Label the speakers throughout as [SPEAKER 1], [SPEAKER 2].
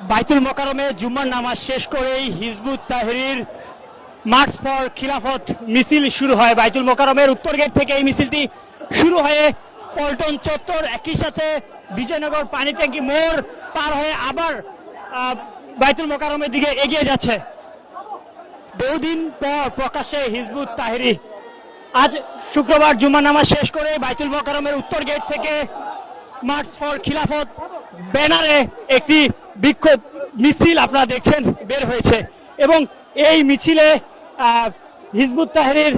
[SPEAKER 1] বাইতুল মোকাররমে জুম্মার নামাজ শেষ করেই হিজবুত তাহরীর মার্চ ফর খিলাফত মিছিল শুরু হয়। বাইতুল মোকাররমের উত্তর গেট থেকে এই মিছিলটি শুরু হয়ে পল্টন চত্বর, একই সাথে বিজয়নগর পানি ট্যাঙ্কি মোড় পার হয়ে আবার বাইতুল মোকাররমের দিকে এগিয়ে যাচ্ছে। বহুদিন পর প্রকাশ্যে হিজবুত তাহরীর আজ শুক্রবার জুম্মার নামাজ শেষ করে বাইতুল মোকাররমের উত্তর গেট থেকে মার্চ ফর খিলাফত ব্যানারে একটি বিক্ষোভ মিছিল আপনারা দেখছেন বের হয়েছে এবং এই মিছিলে হিজবুত তাহরীর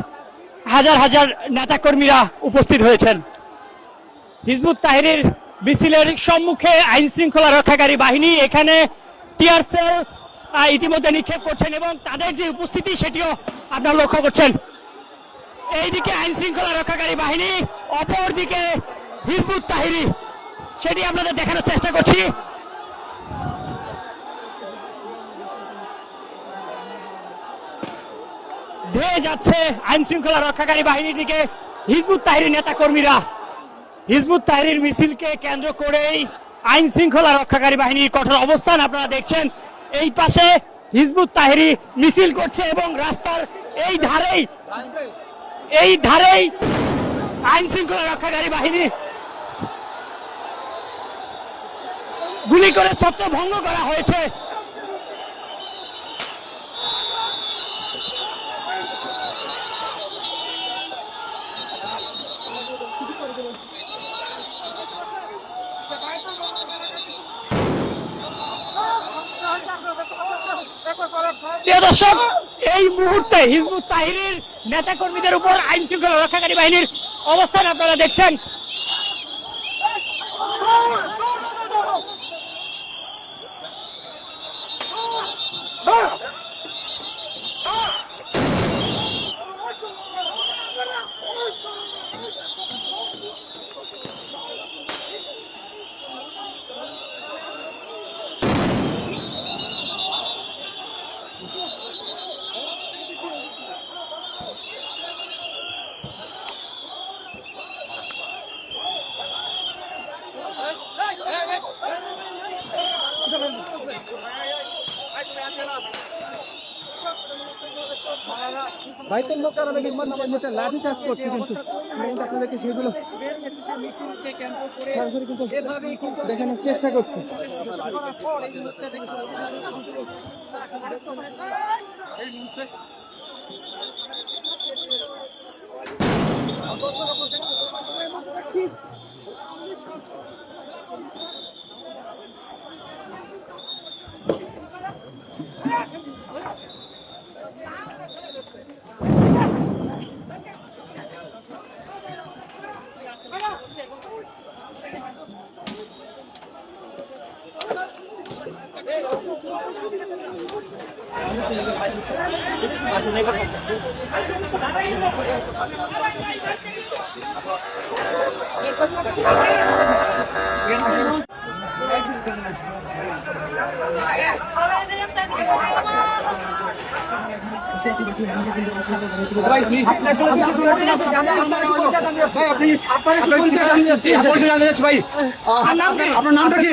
[SPEAKER 1] হাজার হাজার নেতাকর্মীরা উপস্থিত হয়েছেন। হিজবুত তাহরীর মিছিলের সম্মুখে আইন শৃঙ্খলা রক্ষাকারী বাহিনী এখানে টিয়ার সেল ইতিমধ্যে নিক্ষেপ করছেন এবং তাদের যে উপস্থিতি সেটিও আপনারা লক্ষ্য করছেন। এইদিকে আইন শৃঙ্খলা রক্ষাকারী বাহিনী, অপরদিকে হিজবুত তাহরীর, সেটি আপনাদের দেখানোর চেষ্টা করছি। ধেয়ে যাচ্ছে আইন শৃঙ্খলা রক্ষাকারী বাহিনীর দিকে হিজবুত তাহরীর নেতা কর্মীরা। হিজবুত তাহরীর মিছিলকে কেন্দ্র করেই আইন শৃঙ্খলা রক্ষাকারী বাহিনীর কঠোর অবস্থান আপনারা দেখছেন। এই পাশে হিজবুত তাহরীর মিছিল করছে এবং রাস্তার এই ধারেই আইন শৃঙ্খলা রক্ষাকারী বাহিনী গুলি করে ছত্রভঙ্গ করা হয়েছে। প্রিয় দর্শক, এই মুহূর্তে হিজবুত তাহরীর নেতা কর্মীদের উপর আইন শৃঙ্খলা রক্ষাকারী বাহিনীর অবস্থান আপনারা দেখছেন।
[SPEAKER 2] বাইতুল মোকাররমে নির্মাণ নামার মধ্যে লাঠি চার্জ করছে, কিন্তু আপনাদেরকে সেগুলো সরাসরি কিন্তু দেখানোর চেষ্টা করছে। আপনার নামটা কি?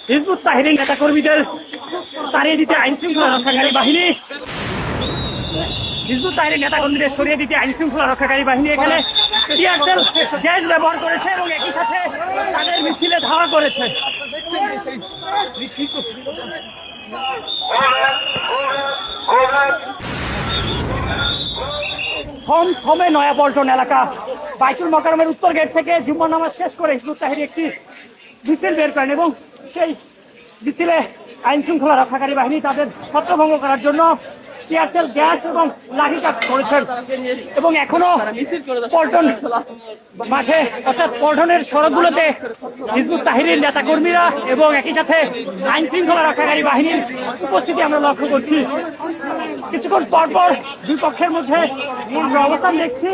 [SPEAKER 1] হিজবুত তাহরীর নেতা কর্মীদের তাড়িয়ে দিতে আইন শৃঙ্খলা রক্ষাকারী বাহিনী, হিজবুত তাহরীর নেতা কর্মীদের সরিয়ে দিতে আইন শৃঙ্খলা রক্ষাকারী বাহিনী এখানে টিয়ার সেল গ্যাস ব্যবহার করেছে এবং একই সাথে তাদের মিছিলে ধাওয়া করেছে। থমথমে নয়াপল্টন এলাকা, বাইতুল মোকাররমের উত্তর গেট থেকে জুম্মার নামাজ শেষ করে হিজবুত তাহরীর একটি মিছিল বের করেন এবং সেই মিছিলে আইন শৃঙ্খলা রক্ষাকারী বাহিনী তাদের ছত্রভঙ্গ করার জন্য টিয়ারশেল গ্যাস এবং লাঠিচার্জ করেছেন এবং এখনো পল্টন মাঠে অর্থাৎ পল্টনের সড়কগুলোতে হিজবুত তাহরীর নেতাকর্মীরা এবং একই সাথে আইন শৃঙ্খলা রক্ষাকারী বাহিনীর উপস্থিতি আমরা লক্ষ্য করছি। কিছুক্ষণ পরপর দুই পক্ষের মধ্যে আমরা অবস্থান দেখছি।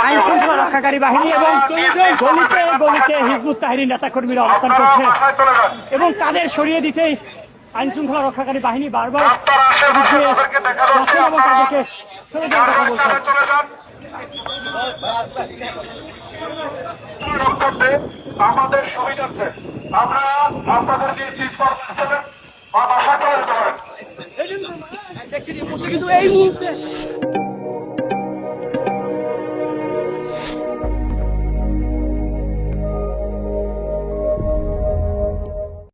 [SPEAKER 1] আইন শৃঙ্খলা রক্ষাকারী বাহিনী এবং গলিতে গলিতে হিজবুত তাহরীর নেতাকর্মীরা অবস্থান করছে এবং তাদের সরিয়ে দিতেই আইন শৃঙ্খলা রক্ষাকারী বাহিনী বারবার এবং তাদেরকে সরে যাওয়ার কথা বলছে।
[SPEAKER 3] আমাদের সুবিধার্থে আমরা আপনাদেরকে আশা করে
[SPEAKER 1] কিন্তু এই মুহূর্তে